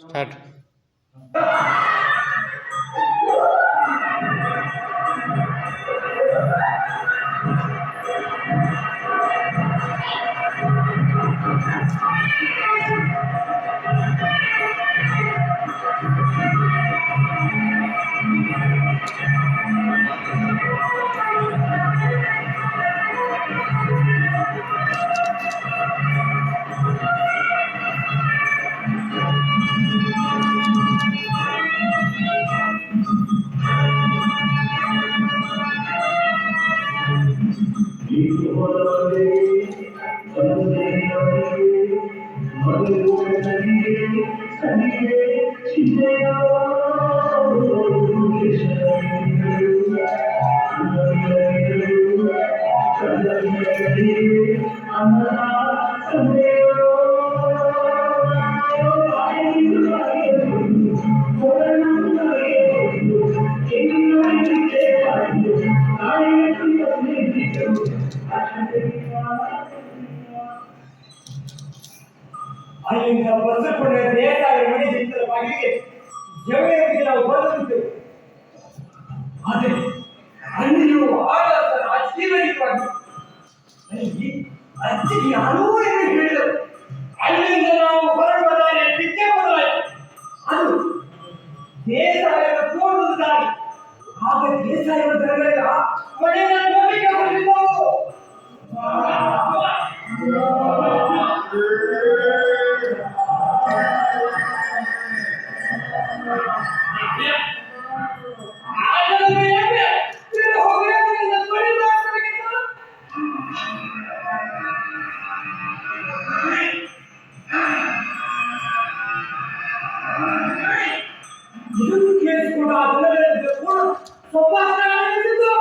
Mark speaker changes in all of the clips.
Speaker 1: Start.
Speaker 2: ಅಲ್ಲಿಂದ ಬಸಪುರ ದೇಸಾಯಿ ಮನೆ ಹಿಡಿದ ಬಾಗಿಲಿಗೆ ಜವಳಿಗೆ ನಾವು ಬಂದಿದ್ದೆವು. ಆದರೆ ಅಲ್ಲಿಯೂ ಆಡಳಿತ ರಾಜಕೀಯವಾಗಿ ಅಲ್ಲಿ ಅಜ್ಜಿಗೆ ಹಲವು ಎಂದು ಹೇಳಿದರು. ಅಲ್ಲಿಂದ ನಾವು ಹೊರಡುವ ದಾರಿ ಪಿಚ್ಚೆ ಬದಲಾಯಿತು. ಅದು ದೇಸಾಯದ ತೋಟದ ದಾರಿ. ಆಗ ದೇಸಾಯದ ದರಗಳೆಲ್ಲ ಮನೆಯ ನೋಡಿಕೆ ಬಂದಿದ್ದವು. ಇದನ್ನು ಕೇಳಿಸಿಕೊಂಡು ಆ ಜನಗಳ ಕೂಡ ಸಂಭಾಷಣೆ ಆರಂಭಿಸಿದ್ದು.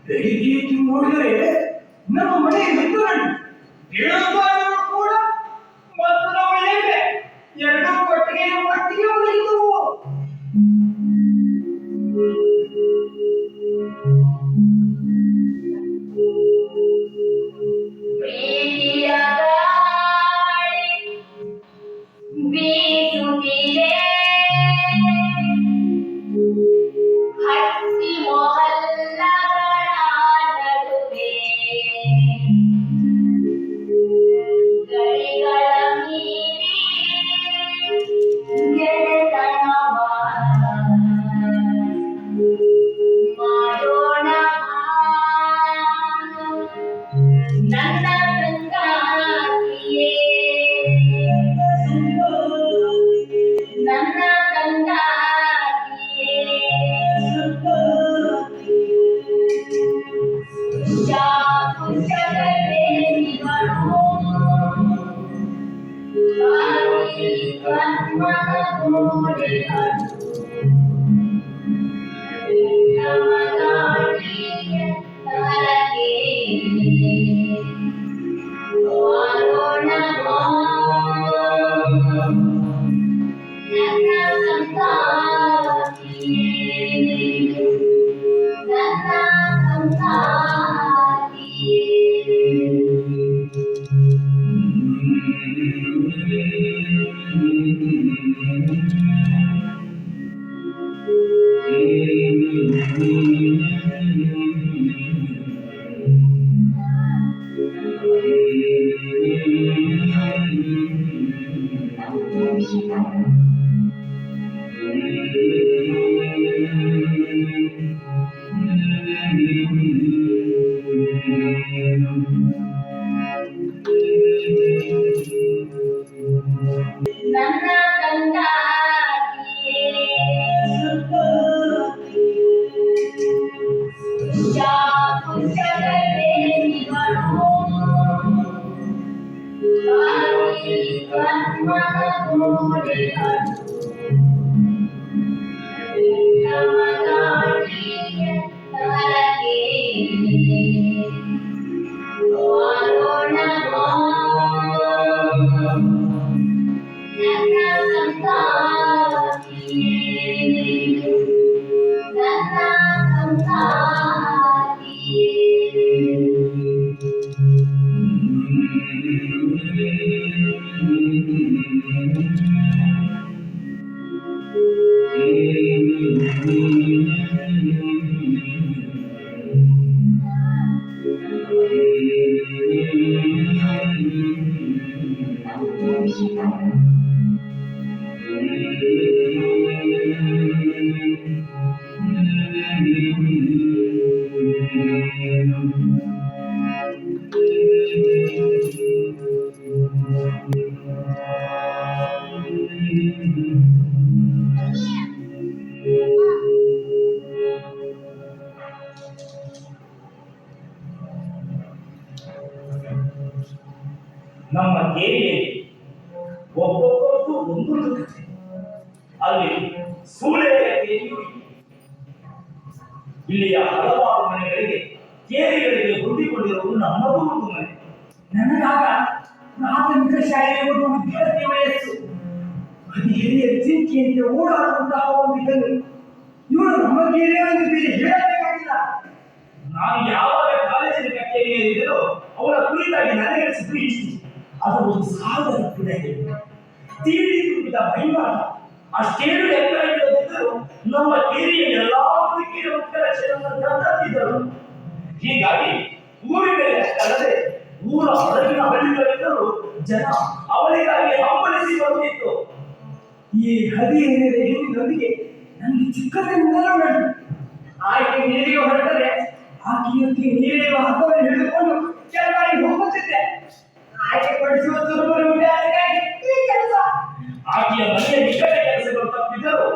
Speaker 2: ಬೆಳಿಗ್ಗೆ ನೋಡಿದರೆ ನಮ್ಮ ಮನೆ ಮಿತ್ರರು ಕೇಳುತ್ತಾರು ಕೂಡ ಮತ್ತು ನಾವು ಹೇಗೆ ಎರಡು ಕೊಟ್ಟಿಗೆ ಒದಗಿದವು. ನಮ್ಮ ಕೇರಿಯಲ್ಲಿ ಒಬ್ಬೊಬ್ಬರದ್ದು ಒಂದೊಂದು ಕಥೆ. ಅಲ್ಲಿ ಸೂಳೆಯ ಕೇರಿಯೂ ಇದೆ. ಇಲ್ಲಿಯ ಹಲವಾರು ಮನೆಗಳಿಗೆ ಕೇರಿಗಳಿಗೆ ಹೊಂದಿಕೊಂಡಿರುವುದು ನಮ್ಮದು ಒಂದು ಮನೆ. ನನಗಾಗ ಪ್ರಾಥಮಿಕ ಶಾಲೆಯ ಒಂದು ವಿದ್ಯಾರ್ಥಿ ವಯಸ್ಸು. ಅದು ಹಿರಿಯ ಚಿಂಕೆಯಂತೆ ಓಡಾಡುವಂತಹ ಒಂದು ಇದನ್ನು ಇವಳು ನಮ್ಮ ಕೇರಿಯ ಹೇಳಬೇಕಾಗಿಲ್ಲ. ನಾನು ಯಾವಾಗ ಕಾಲೇಜಿನ ಕಚೇರಿಯಲ್ಲಿದ್ದರೋ ಅವಳ ಕುರಿತಾಗಿ ನನಗನಿಸಿದ್ದು ಇಷ್ಟು. ಅದು ಒಂದು ಸಾಗರ ಕ್ರೀಡೆ, ತೀರಿ ತುಂಬಿದ ಮೈವಾಡ. ಅಷ್ಟೇನು ಎತ್ತರ ಇಲ್ಲದಿದ್ದರೂ ನಮ್ಮ ಕೇರಿಯ ಎಲ್ಲಾ ಬದುಕಿನ ಉತ್ತರ ತಂದಿದ್ದರು. ಹೀಗಾಗಿ ಊರಿನಲ್ಲಿ ಅಷ್ಟಲ್ಲದೆ ಊರ ಹೊರಗಿನ ಹಳ್ಳಿಗಳಿದ್ದರೂ ಜನ ಅವಳಿಗಾಗಿ ಹಂಬಲಿಸಿ ಬಂದಿತ್ತು. ಈ ಹದಿಹರೆಯದ ಹೆಣ್ಣಿನೊಂದಿಗೆ ನನಗೆ ಚಿಕ್ಕದಿಂದಲೂ ನಡು. ಆಕೆ ನೀರಿಗೆ ಹೊರಟರೆ ಆಕೆಯೊಂದಿಗೆ ನೀರಿನ ಹಬ್ಬವನ್ನು ಹಿಡಿದುಕೊಂಡು ಕೆಲವಾಗಿ ಹೋಗುತ್ತಿದ್ದೆ. ಆಕೆ ಪಡಿಸುವ ದುರ್ಬಲ ಕೆಲಸ. ಆಕೆಯ ಮನೆಯ ನಿಕಟ ಕೆಲಸಗಳು ತಪ್ಪಿದ್ದರು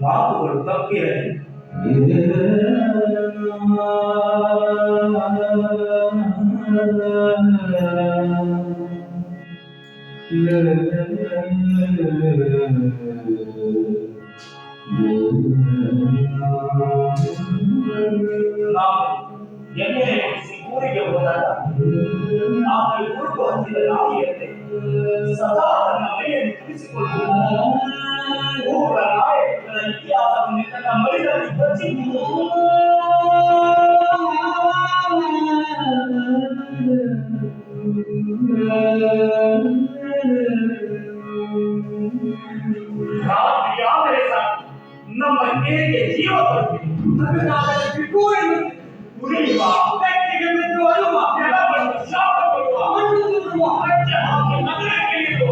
Speaker 2: ಮಾತುಗಳು ತಪ್ಪಿರಲಿ. ನಾವು ಎಣ್ಣೆ ಊರಿಗೆ ಹೋದಾಗ ಆಕೆ ಹುಡುಕು ಹಂಚಿದ ನಾಯಿಯಂತೆ ಸದಾ ತನ್ನ ಮೈಯನ್ನು ತಿಳಿಸಿಕೊಂಡು ಊರ ನಾಯಕರ ಇತಿಹಾಸವನ್ನು ತನ್ನ ಮೈಯಲ್ಲಿ ಬಚ್ಚಿದ್ದು. ರಾತ್ರಿ ಆದರೆ ಸಾಕು ನಮ್ಮ ಕೇರಿಗೆ ಜೀವ ಬರ್ತೀವಿ. ಉರಿಯುವ ವ್ಯಕ್ತಿಗೆ ಬಿದ್ದು ಅಳುವ ನೆಲವನ್ನು ಶಾಪ ಕೊಡುವ ಅಜ್ಜ ಹಾಕಿ ನಗರಕ್ಕೆ ಇರುವ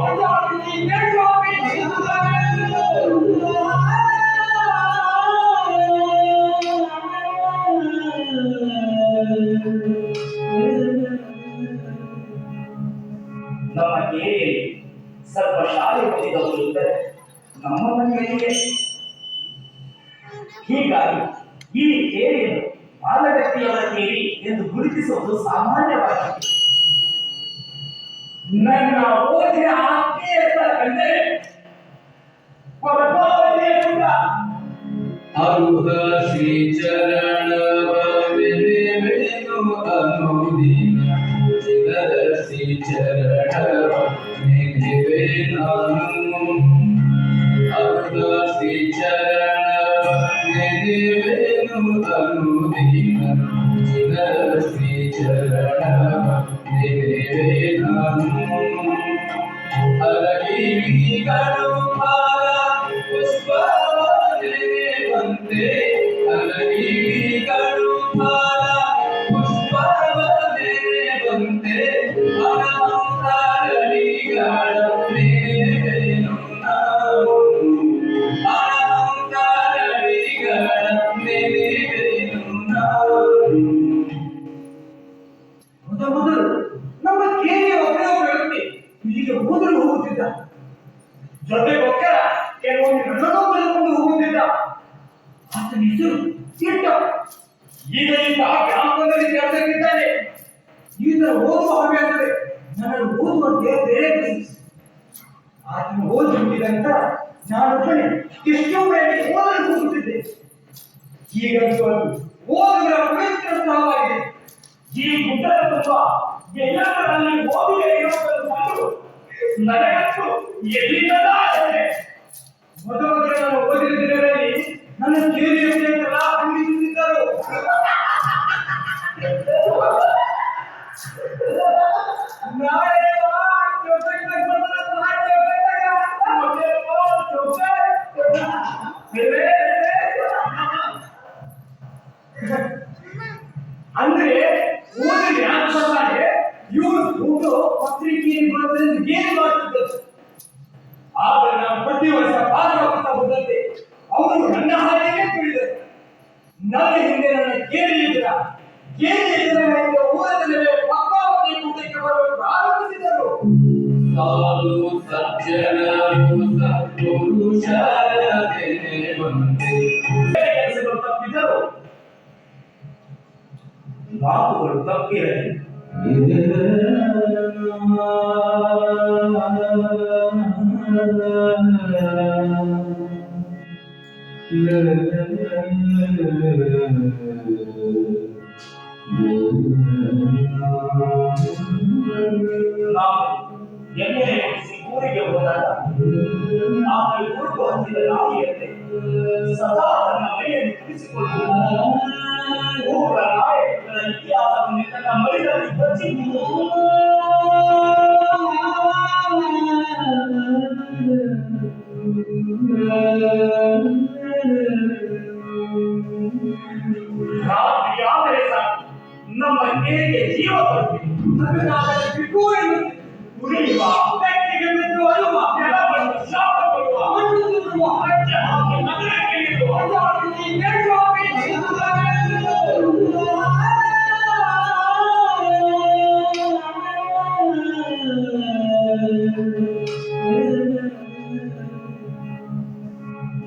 Speaker 2: ನಮ್ಮ ಕೇರಿಯಲ್ಲಿ ಸ್ವಲ್ಪ ಶಾಲೆ ಓದಿದವರು ಇದ್ದರೆ ನಮ್ಮ ಮನೆಯಲ್ಲಿಯೇ. ಹೀಗಾಗಿ ಈ ಕೇರಿಯನ್ನು ಬಾಲವ್ಯಕ್ತಿಯವರ ಕೇರಿ ಎಂದು ಗುರುತಿಸುವುದು ಸಾಮಾನ್ಯವಾಗಿದೆ. ನನ್ನ ಓದಿನ ಆತ್ಮೀಯರ ಕಂಡರೆ
Speaker 1: ಅರುಹ ಶ್ರೀ ಚರಣವೇನು ಅನುದಿನ ಚಿರ ಶ್ರೀ ಚರಣ ನೆನೆವೆ ನಾನು. ಅರುಹ ಶ್ರೀ ಚರಣ ನೆನೆವೇನು ಅನುದಿನ ಚಿರ ಶ್ರೀ ಚರಣ ನೆನೆವೆ ನಾನು. ಅರಗಿರಿಗಳು ಭಾರ ಪುಷ್ಪವನೆ ಬಂತೆ, ಅರಗಿರಿಗಳು ಭಾರ ಪುಷ್ಪವನೆ ಬಂತೆ. ಅನಂತರಡಿಗಳ ನೆನೆವೆನು ನಾವು, ಅನಂತರಡಿಗಳ ನೆನೆವೆನು ನಾವು.
Speaker 2: ಮೊದಲು ನಮ್ಮ ಕೇರಿಯ ಒಬ್ಬನೇ ಒಬ್ಬ ವ್ಯಕ್ತಿ ಇಲ್ಲಿಗೆ ಓದಲು ಹೋಗುತ್ತಿದ್ದ. ಜೊತೆಗೊಬ್ಬರ ಕೆಲವೊಂದು ಋಣವನ್ನು ಬರೆದುಕೊಂಡು ಹೋಗುತ್ತಿದ್ದ. ಆತನ ಹೆಸರು ಸಿಟ್ಟ. ಈಗ ಈತ ಗ್ರಾಮದಲ್ಲಿ ಕೆಲಸಕ್ಕಿದ್ದಾನೆ. ಈತ ಓದುವ ಹವ್ಯಾಸವೇ ನನ್ನನ್ನು ಓದುವಂತೆ ಪ್ರೇರೇಪಿಸಿ. ಆತನು ಓದಿ ಮುಗಿದಂತ ನಾನೊಬ್ಬನೇ ಎಷ್ಟೋ ಬೇರೆ ಓದಲು ಹೋಗುತ್ತಿದ್ದೆ. ಈಗಂತೂ ಅದು ಓದುಗರ ಪವಿತ್ರ ಸ್ಥಳವಾಗಿದೆ.
Speaker 3: ಈ ಗುಡ್ಡದ ತುಂಬ ಎಲ್ಲರಲ್ಲಿ ಓದಿಗೆ ಇರುವುದನ್ನು ಕಂಡು ನನಗಂತೂ ಎಲ್ಲಿಂದಲೂ ಆಸೆ.
Speaker 2: ಮೊದಲ ನಾನು ಓದಿದ ದಿನಗಳಲ್ಲಿ ನನ್ನ ಕೇಳಿಯಂತೆಲ್ಲ ಖಂಡಿಸುತ್ತಿದ್ದರು. ಅಂದ್ರೆ ಓದಿಗೆ ಯಾಕೆ ಇವರು ದುಡ್ಡು ಪತ್ರಿಕೆಯನ್ನು ಬರೋದ್ರಿಂದ ಏನು ಮಾಡ್ತಿದ್ದರು. ಆದರೆ ನಾನು ಪ್ರತಿ ವರ್ಷ ಭಾಗವಹಿಸ್ತಾ ಬಂದಂತೆ ಅವರು ನನ್ನ ಹಾಗೆಯೇ ಕುಳಿದರು. ನನ್ನ ಹಿಂದೆ ನನ್ನ ಕೇಳಿದ್ರ ಊರದಲ್ಲೇ ಪಕ್ವಾವತಿ ಕೂಟಕ್ಕೆ ಬರಲು ಪ್ರಾರಂಭಿಸಿದರು.
Speaker 1: ಸಾಧು ಸಜ್ಜನರು ಸತ್ಪುರುಷರೇ ಬಂದೆ
Speaker 3: ಕೆಲಸಗಳು ತಪ್ಪಿದರು,
Speaker 2: ಮಾತುಗಳು ತಪ್ಪಿರಲಿ.
Speaker 3: ನಾವು ಎಮ್ಮೆ ಓಡಿಸಿ ಊರಿಗೆ ಹೋದಾಗ ಆಮೇಲೆ ಹುಡುಕು ಹಂಚಿದ ನಾಯಿಯಂತೆ ಸದಾ ತನ್ನ ಮೈಯನ್ನು ತಿಳಿಸಿಕೊಂಡು ಊರ ನಾಯಕರ ಇತಿಹಾಸವನ್ನು ತನ್ನ ಮೈದಲ್ಲಿ ಬಚ್ಚಿ ರಾತ್ರಿ ಆದರೆ ಸಾಕು ನಮ್ಮ ಕೇರಿಗೆ ಜೀವ ಬರ್ತೀವಿ. ಉಳಿಯುವ ವ್ಯಕ್ತಿಗೆ ಬಿದ್ದು ಅಳುವ ನೆಲವನ್ನು ಶಾಪ ಕೊಡುವ ಅಜ್ಜ ಹಾಕಿ ನಗರಕ್ಕೆ ಇರುವ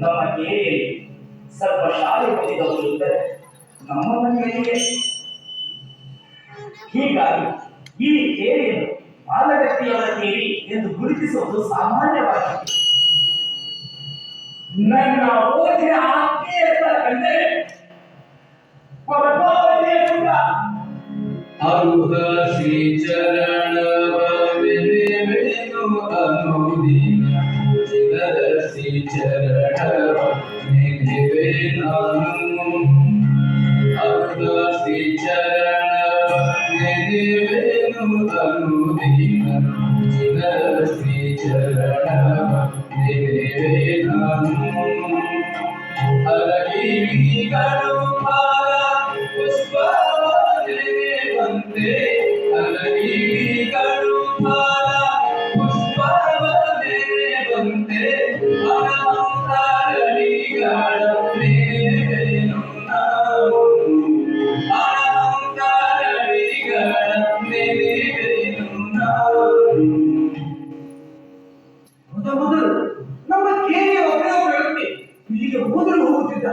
Speaker 3: ನಮ್ಮ ಕೇರಿಯಲ್ಲಿ ಸ್ವಲ್ಪ ಶಾಲೆ ಓದಿದವರು ಇದ್ದರೆ ನಮ್ಮ ಮನೆಯಲ್ಲಿಯೇ. ಹೀಗಾಗಿ ಈ ಕೇರಿಯನ್ನು ಬಾಲವ್ಯಕ್ತಿಯವರ ಕೇರಿ ಎಂದು ಗುರುತಿಸುವುದು ಸಾಮಾನ್ಯವಾಗಿದೆ. ನನ್ನ ಓದಿನ ಆತ್ಮೀಯ ಸ್ಥಳ ಕಂಡರೆ ಪರಮಾವಧಿಯ ಗುಡ್ಡ
Speaker 1: ಅರುಹ ಶ್ರೀ ಚರಣವೆನು ಅನುದಿನ ಚಿರರ ಶ್ರೀ ಚರಣವೆನಿವೆ ನಾನು. ಅರುಹ ಶ್ರೀ ಚರಣವೆನಿವೆನು ಅನುದಿನ ಚಿರರ ಶ್ರೀ ಚರಣವೆನಿವೆ ನಾನು. ಅರಗಿರಿಗಳು ಭಾರ ಪುಷ್ಪವನೆ ಬಂತೆ, ಅರಗಿರಿಗಳು ಭಾರ ಪುಷ್ಪವನೆ ಬಂತೆ, ಅನಂತರಡಿಗಳ ಮೇಲೆನು ನಾವು, ಅನಂತರಡಿಗಳ ಮೇಲೆನು ನಾವು.
Speaker 2: ಮೊದಲು ನಮ್ಮ ಕೇರಿಯ ಒಬ್ಬರೇ ಒಬ್ಬ ವ್ಯಕ್ತಿ ಈಗ ಓದಲು ಹೋಗುತ್ತಿದ್ದ.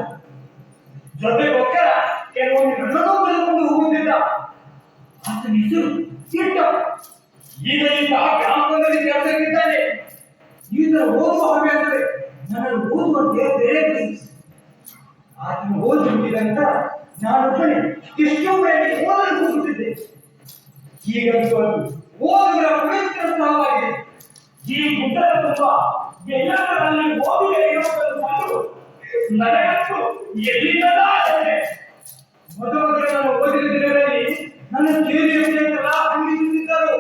Speaker 3: ಜೊತೆಗೊಬ್ಬರ ಕೆಲವೊಂದು
Speaker 2: ನನ್ನನ್ನು ಕರೆದುಕೊಂಡು ಹೋಗುತ್ತಿದ್ದ. ಆತನ ಹೆಸರು ಸಿಟ್ಟ.
Speaker 3: ಈಗ ಗ್ರಾಮದಲ್ಲಿ ಕೆಲಸಕ್ಕಿದ್ದಾನೆ.
Speaker 2: ಈತ ಓದುವ ಹವ್ಯಾಸವೇ ನನ್ನನ್ನು ಓದುವಂತೆ ಪ್ರೇರೇಪಿಸಿ. ಆತನು ಓದಿ ಮುಗಿದಂತ ನಾನೊಬ್ಬನೇ ಎಷ್ಟೋ ಬೇರೆ ಓದಲು ಹೋಗುತ್ತಿದ್ದೆ. ಈಗಂತೂ ಅದು ಓದುಗರ ಪವಿತ್ರ ಸ್ಥಳವಾಗಿದೆ.
Speaker 3: ಈ ಗುಡ್ಡದ ತುಂಬ ಎಲ್ಲರಲ್ಲಿ ಓದಿಗೆ ಇರುವುದನ್ನು ಕಂಡು ನನಗಂತೂ ಎಲ್ಲಿಂದಲೂ ಆಸೆ.
Speaker 2: ಮೊದಲ ನಾನು ಓದಿದ ದಿನಗಳಲ್ಲಿ ನನ್ನ ಕೇಳಿಯಂತೆಲ್ಲ ಖಂಡಿಸುತ್ತಿದ್ದರು.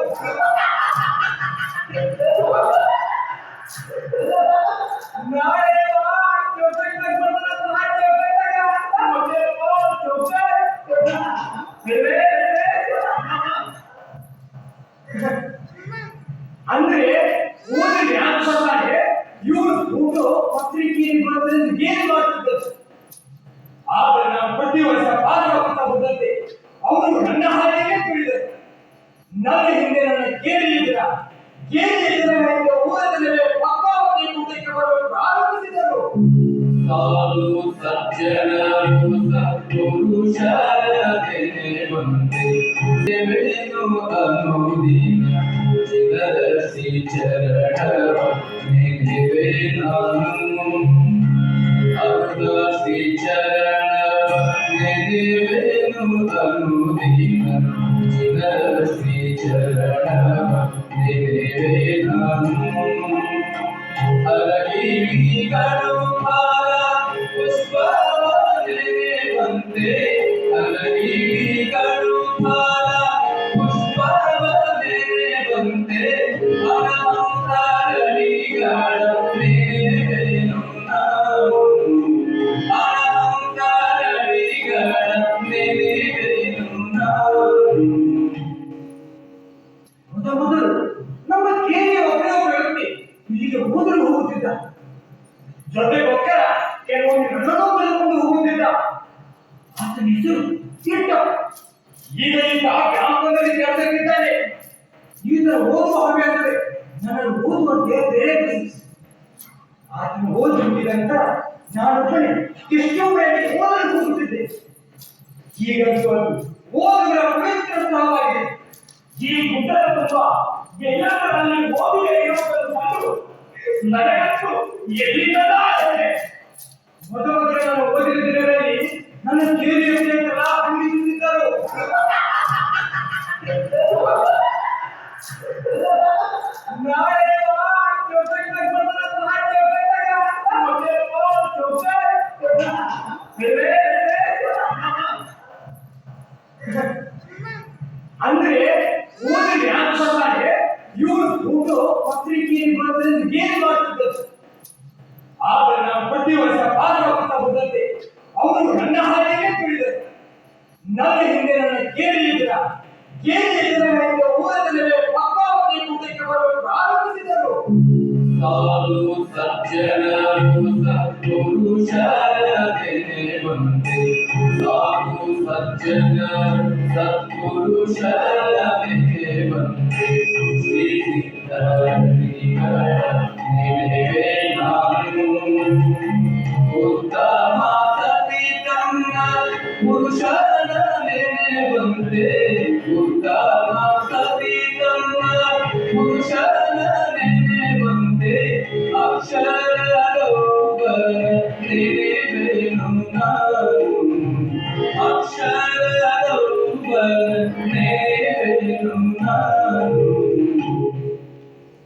Speaker 2: ಅಂದ್ರೆ ಓದಿಗೆ ಯಾಕೆ ಇವರು ದುಡ್ಡು ಪತ್ರಿಕೆಯನ್ನು ಬರೋದ್ರಿಂದ ಏನು ಮಾಡ್ತಿದ್ದರು. ಆದರೆ ನಾನು ಪ್ರತಿ ವರ್ಷ ಭಾಗವಹಿಸ್ತಾ ಬಂದಂತೆ ಅವರು ನನ್ನ ಹಾಗೆಯೇ ಕುಳಿದರು. ನನ್ನ ಹಿಂದೆ ನನ್ನ ಕೇಳಿದ್ರ ಊರದಲ್ಲೇ ಪಕ್ವಾವತಿ ಕೂಟಕ್ಕೆ ಬರಲು ಪ್ರಾರಂಭಿಸಿದರು.
Speaker 1: ಸಾಧು ಸಜ್ಜನರು ಸತ್ಪುರುಷರೇ ಬಂದೆ ಅನುದಿನ ಚರಣ ನೆನೆವೆ ನಾನು ಅರುಣ ಶ್ರೀ ಚರಣ ನೆನೆವೆನು ಅನುದಿನ ಚಿನ್ನ ಶ್ರೀ ಚರಣ ನೆನೆವೆ ನಾನು ಅಲಗಿರಿಗಳು ಫಲ ಪುಷ್ಪವ ನೆನೆವಂತೆ ಅಲಗಿರಿಗಳು ಫಲ ಪುಷ್ಪವ ನೆನೆವಂತೆ ಅನಂತರಣಿಗಳ ನೆನೆವೆನು ನಾವು ಅನಂತರಣಿಗಳ ನೆನೆವೆನು ನಾವು
Speaker 2: ಮೊದಲು ನಮ್ಮ ಕೇರಿಯ ಒಬ್ಬರೇ ಒಬ್ಬ ವ್ಯಕ್ತಿ ಇಲ್ಲಿಗೆ ಓದಲು ಹೋಗುತ್ತಿದ್ದ. ಜೊತೆಗೊಬ್ಬರ ಕೆಲವೊಂದು ನನ್ನನ್ನು ಕರೆದುಕೊಂಡು ಹೋಗುತ್ತಿದ್ದ. ಆತನ ಹೆಸರು ಕಿಟ್ಟ.
Speaker 3: ಈಗ ಈತ ಕ್ಯಾಂಪನಲ್ಲಿ ಕೆಲಸಕ್ಕಿದ್ದಾನೆ.
Speaker 2: ಈತ ಓದುವ ಹವ್ಯಾಸವೇ ನನ್ನನ್ನು ಓದುವಂತೆ ಪ್ರೇರೇಪಿಸಿ. ಆತನ ಓದು ಮುಗಿದ ನಂತರ ನಾನು ಒಬ್ಬನೇ ಎಷ್ಟೋ ಬೇರೆ ಓದಲು ಹೋಗುತ್ತಿದ್ದೆ. ಹೀಗಂತೂ ಅದು ಓದುಗರ ಪವಿತ್ರ ಸ್ಥಳವಾಗಿದೆ.
Speaker 3: ಈ ಗುಡ್ಡದ ತುಂಬ ಎಲ್ಲರಲ್ಲಿ ಓದಿಗೆ ಇರುವುದನ್ನು ಕಂಡು ನನಗಂತೂ ಎಲ್ಲಿಂದ ಆಸೆ.
Speaker 2: ಮೊದಲು ನಾನು ಓದಿದ ದಿನಗಳಲ್ಲಿ ನನ್ನ ಕೇರಿಯ ಸ್ನೇಹಿತರೆಲ್ಲ ಖಂಡಿಸುತ್ತಿದ್ದರು. ನಾಳೆ ಬಾ, ಜೊತೆಗೆ ಬಂದ್ರೆ ಸಾಧ್ಯ ಬೇಡ.
Speaker 3: ಮತ್ತೆ
Speaker 2: ಅಂದ್ರೆ ಓದಿಗೆ ಯಾಕೆ ಇವರು ದುಡ್ಡು ಪತ್ರಿಕೆಯಲ್ಲಿ ಬರೋದ್ರಿಂದ ಏನು ಮಾಡ್ತಿದ್ದರು. ಆದರೆ ನಾವು ಪ್ರತಿ ವರ್ಷ ಭಾಗವಹಿಸ್ತಾ ಹೋದಂತೆ ಅವರು ನನ್ನ ಹಾಗೆಯೇ ತಿಳಿದರು. ನನ್ನ ಹಿಂದೆ ನನ್ನ ಕೇಳಿದ್ರ ಊರದಲ್ಲೇ ಪಕ್ಕಾವತಿ ಕೂಟಕ್ಕೆ ಬರಲು ಪ್ರಾರಂಭಿಸಿದರು.
Speaker 1: ಸಾಧು ಸಜ್ಜನರು ಸತ್ಪುರುಷರನೆ ಬಂದೆ ಸಾಧು ಸಜ್ಜನರು ಸತ್ಪುರುಷರನೆ ಬಂದೆ ಶ್ರೀ ಸಿದ್ಧರಿಗಳ ನೆನೆವೆ ನಾನು ಉತ್ತಮ ಸತಿತಮ್ಮ ಪುರುಷನ ನೆನೆ ಬಂದೆ ಉತ್ತಮ ಸತಿತಮ್ಮ ಪುರುಷನ ನೆನೆ ಬಂದೆ ಅಕ್ಷರಲೋಕ ನೆನೆವೆನು ನಾನು ಅಕ್ಷರಲೋಕ ನೆನೆವೆನು ನಾನು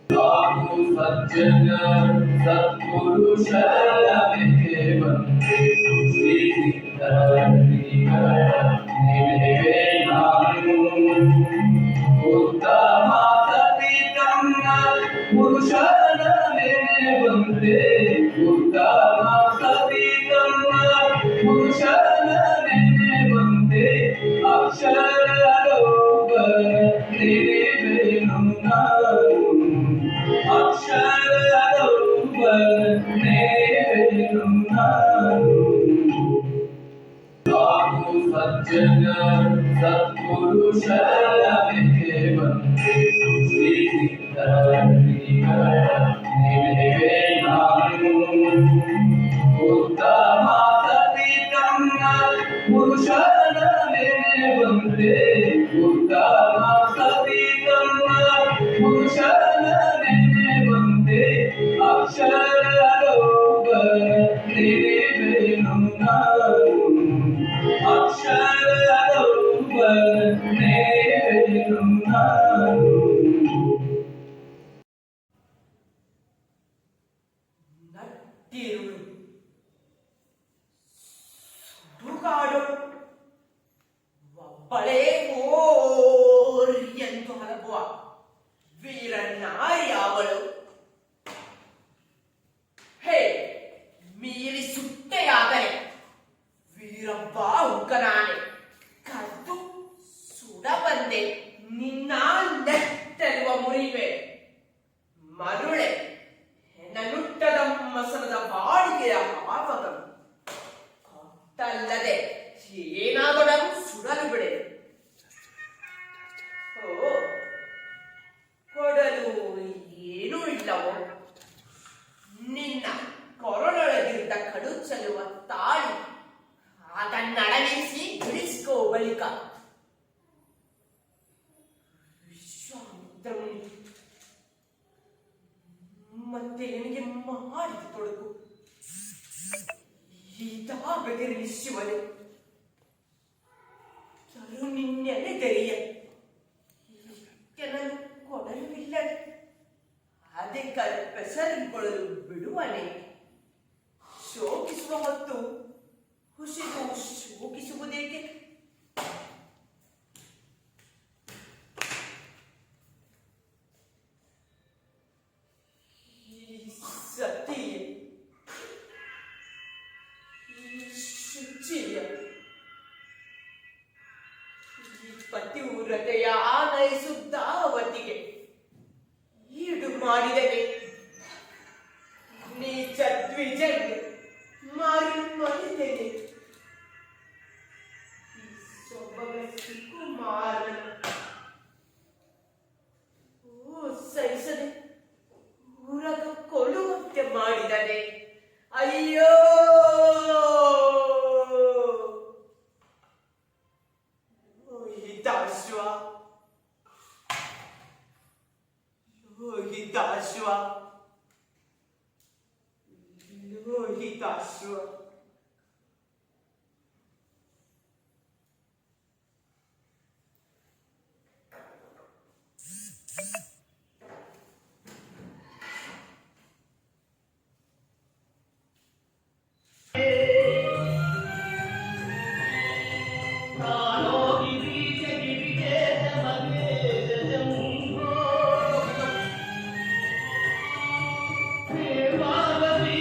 Speaker 1: ಸಾಧು ಸಜ್ಜನ ಸತ್ಪುರುಷರನೆ ಬಂದೆ ಶ್ರೀ ಸಿದ್ಧರಿಗಳ ನೆನೆವೆ ನಾನು ಉತ್ತಮ ಸತಿತಮ್ಮ ಪುರುಷನ ನೆನೆ ಬಂದೆ ಉತ್ತಮ ಸತಿತಮ್ಮ ಪುರುಷನ ನೆನೆ ಬಂದೆ ಅಕ್ಷರಲೋಕ ನೆನೆವೆನು ನಾನು ಅಕ್ಷರಲೋಕ ನೆನೆವೆನು ನಾನು ಸಾಧು ಸಜ್ಜನ ಸತ್ಪುರುಷರನೆ ಬಂದೆ ಶ್ರೀ ಸಿದ್ಧರಿಗಳ ನೆನೆವೆ ನಾನು ಉತ್ತಮ ಸತಿತಮ್ಮ ಪುರುಷನ ನೆನೆ ಬಂದೆ ಉತ್ತಮ ಸತಿತಮ್ಮ ಪುರುಷನ ನೆನೆ ಬಂದೆ ಅಕ್ಷರಲೋಕ ನೆನೆವೆನು ನಾನು ಅಕ್ಷರಲೋಕ ನೆನೆವೆನು ನಾನು
Speaker 4: ನಟ್ಟಿರುಳು ಸುಡುಗಾಡು ಒಬ್ಬಳೇ ಓರ್ ಎಂದು ಹಲಬುವ ವೀರನಾರಿ ಅವಳು. ಹೇ, ಮೀರಿ ಸುಟ್ಟೆಯಾದರೆ ವೀರಬಾಹುಕನಾನೆ ಕದ್ದು ಸುಡ ಬಂದೆ ನಿನ್ನ ಶಿವನೇ, ಯಾರು ನಿನ್ನೆದೆಯ ಕೆಲವು ಕೊಡಲಿಲ್ಲ, ಅದೇ ಕಲ್ಪೆಸರಿಕೊಳ್ಳಲು ಬಿಡುವನೆ. ಶೋಕಿಸುವ ಹೊತ್ತು ಹುಸಿದು ಶೋಕಿಸುವುದೇಕೆ? ಈ ಸತಿಯ, ಈ ಶುಚಿಯ, ಈ ಪತಿವ್ರತೆಯ ಆನಯಿಸುತ್ತಾವತಿಗೆ ಈಡು ಮಾಡಿದರೆ ನೀಚ ದ್ವಿಜಯ್ಯ ಮಾರಿ ಮರೆತೇನೆ. ಈ ಸೊಬಗ ಸುಕುಮಾರನ ಸಹಿಸದೆ ಉರಗ ಕೊಡುವಂತೆ ಮಾಡಿದರೆ ಅಯ್ಯೋ, ಲೋಹಿತಾಶ್ವ, ಲೋಹಿತಾಶ್ವ, ಲೋಹಿತಾಶ್ವ.
Speaker 3: ದೇವಾಲಯ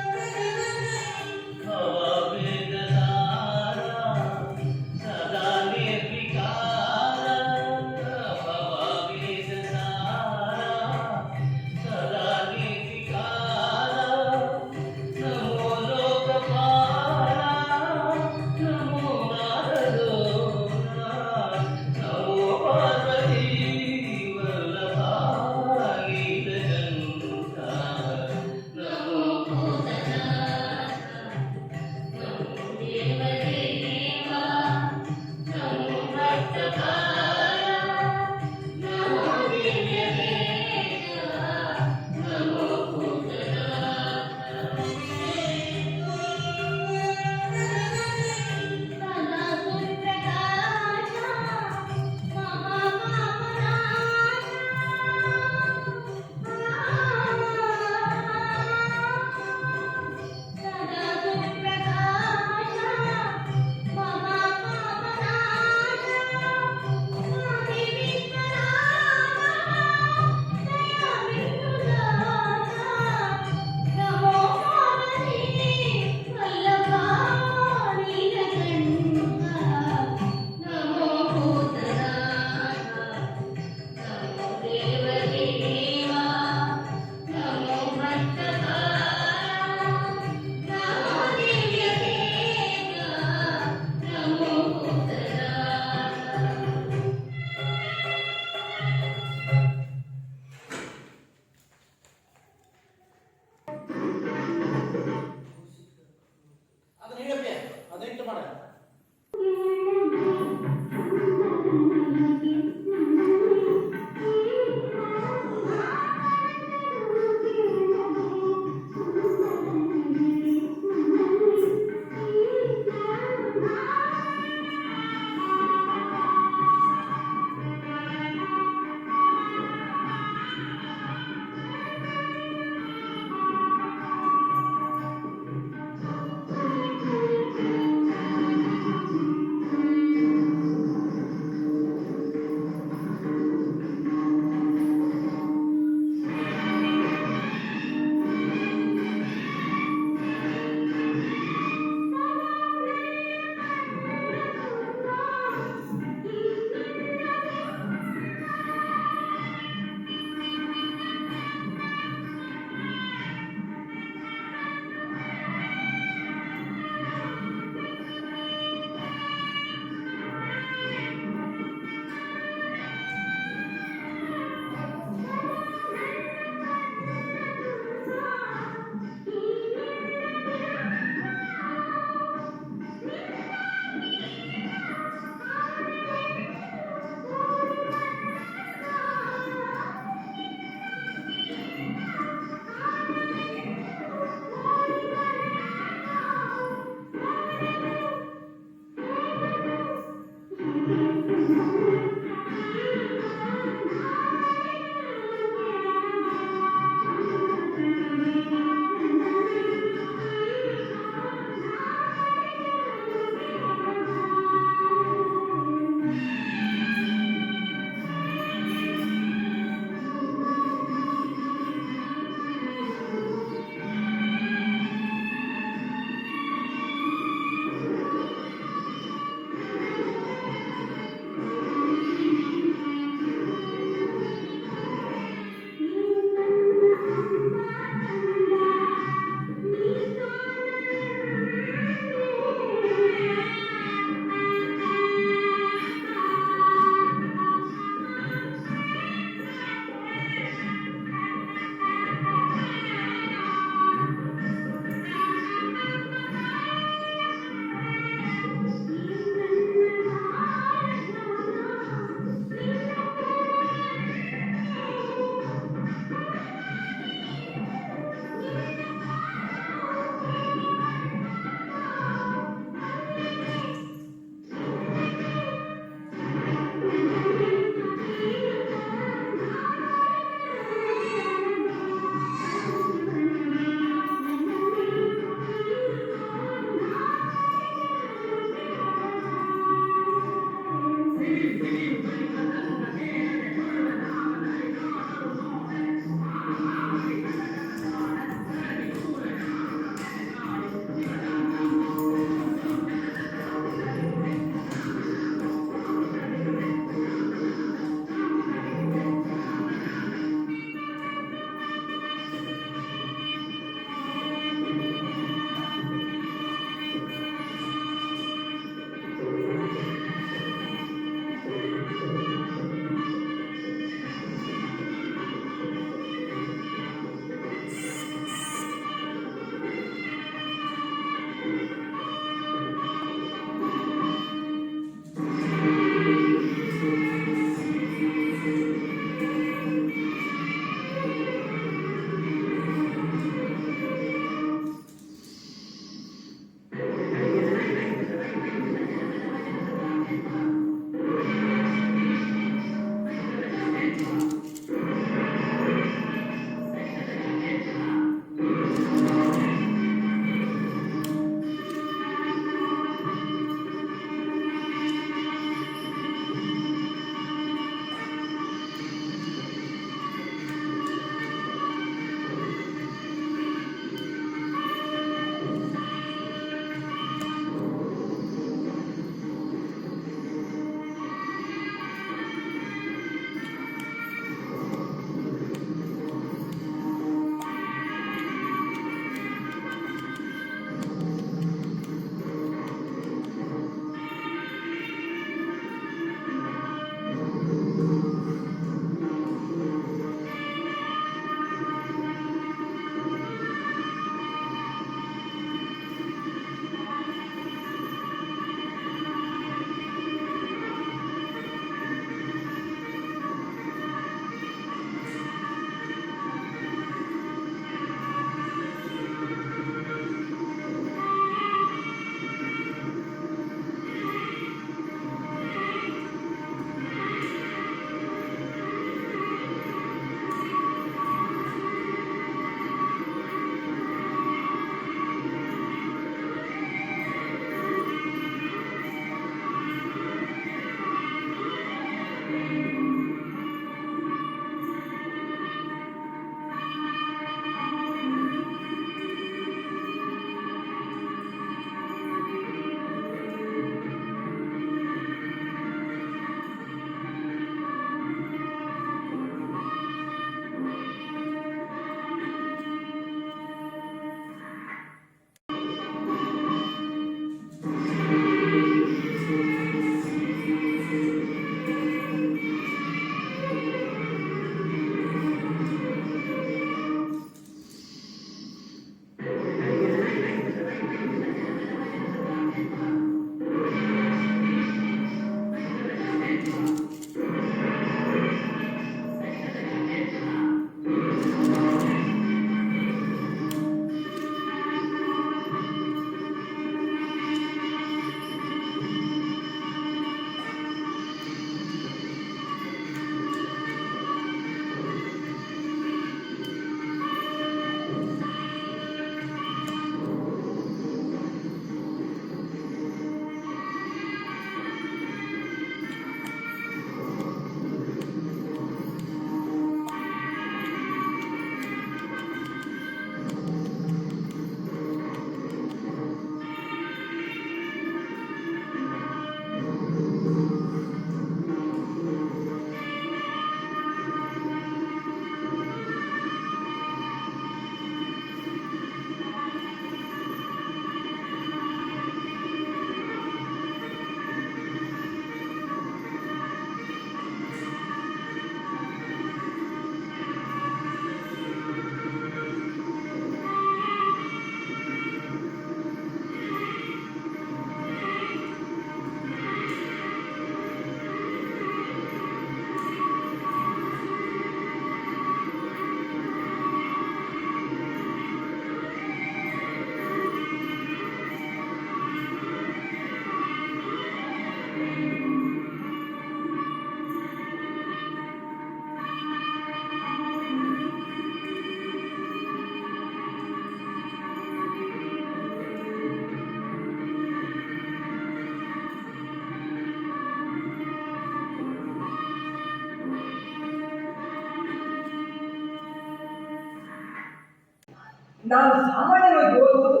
Speaker 2: ನಾನು ಸಾಮಾನ್ಯವಾಗಿ ಓದುವುದು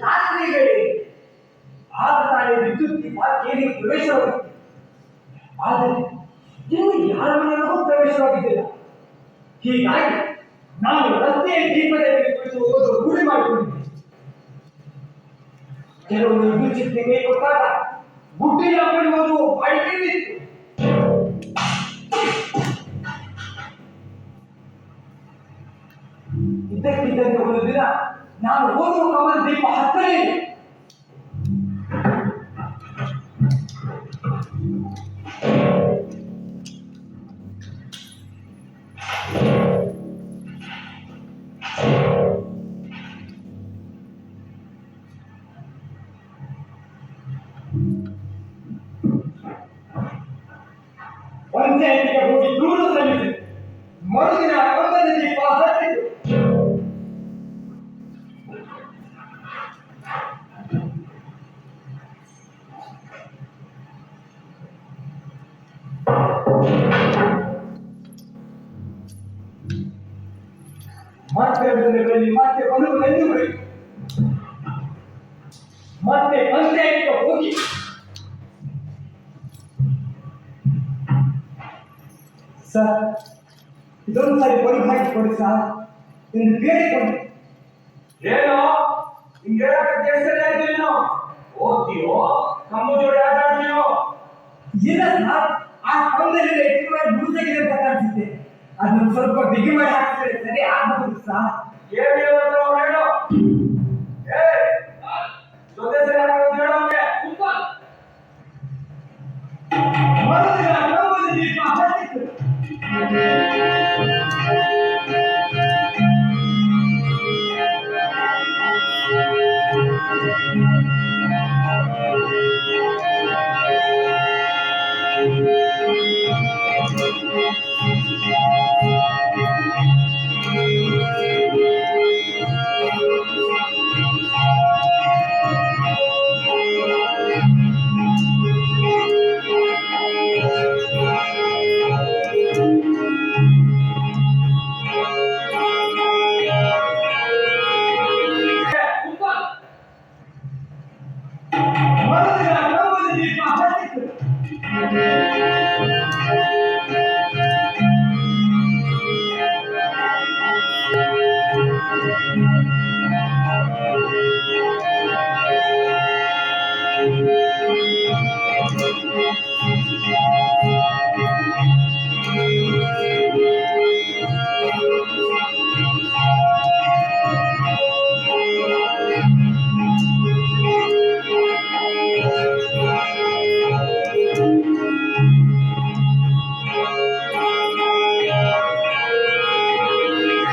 Speaker 2: ರಾತ್ರಿ ವೇಳೆ. ಆಗ ತಾನೇ ವಿದ್ಯುತ್ ದೀಪ ಕೇರಿಗೆ ಪ್ರವೇಶವಾಗುತ್ತದೆ. ಆದರೆ ಇನ್ನು ಯಾರ ಮನೆಯಲ್ಲೂ ಪ್ರವೇಶವಾಗಿದ್ದಿಲ್ಲ. ಹೀಗಾಗಿ ನಾನು ರಸ್ತೆಯ ದೀಪದ ಮೇಲೆ ಕುಳಿತು ಓದುವ ರೂಢಿ ಮಾಡಿಕೊಂಡಿದ್ದೆ. ಕೆಲವು ವಿದ್ಯುತ್ ಚಿಂತೆ ಕೈ ಕೊಟ್ಟಾಗ ಗುಡ್ಡಿನ ಬಳಿ ಓದುವ ಬಾಡಿಕೆಯಿತ್ತು. ಇದ್ದಕ್ಕಿದ್ದಂತೆ ಒಂದು ದಿನ ನಾನು ಓದುವ ಕಮಲ ದೀಪ ಹತ್ತಲೇ ಇಲ್ಲ. ಪಂಚಾಯತಿಗೆ ಹೋಗಿ ದೂರು ಸಲ್ಲಿಸಿ ಮರುದಿನ ಕಮಲದ ದೀಪ ಹತ್ತಿತು. ಮತ್ತೆ ದಿನಗಳಲ್ಲಿ ಮತ್ತೆ ಬರುವುದೆಂದು ಬಿಡಿ. ಮತ್ತೆ ಪಂಚಾಯತಿಗೆ ಹೋಗಿ ಸರ್ ಇದೊಂದು ಸಾರಿ ಬಳಿ ಹಾಕಿ ಕೊಡಿ ಸರ್ ಎಂದು ಬೇಡಿಕೊಂಡು.
Speaker 3: ಏನೋ ಹಿಂಗೆ ಕೆಲಸ ನೀನು ಓದ್ತೀಯೋ ನಮ್ಮ ಜೋಡಿ ಆಟ ಆಡ್ತೀಯೋ?
Speaker 2: ಇಲ್ಲ ಸರ್, ಆ ಕಮಲದಲ್ಲಿ ಮುಳುಗಿದೆ ಅಂತ ಕಾಣಿಸುತ್ತೆ. ಅದನ್ನು ಸ್ವಲ್ಪ ಬಿಗಿ ಮಾಡಿ ಹಾಕಿದ್ರೆ ಸರಿ ಆಗಬಹುದು ಸರ್.
Speaker 3: ಏನು ಹೇಳೋ ಹೇಳು. ಏ ಜೊತೆ ಸರಿ ಆಗೋದು ಹೇಳೋ ಅವ್ನಿಗೆ.
Speaker 2: ಮರುದಿನ ಕಮಲದ ದೀಪ ಹತ್ತಿತು. ಮರುದಿನ ಕಮಲದ ದೀಪ ಹತ್ತಿತು.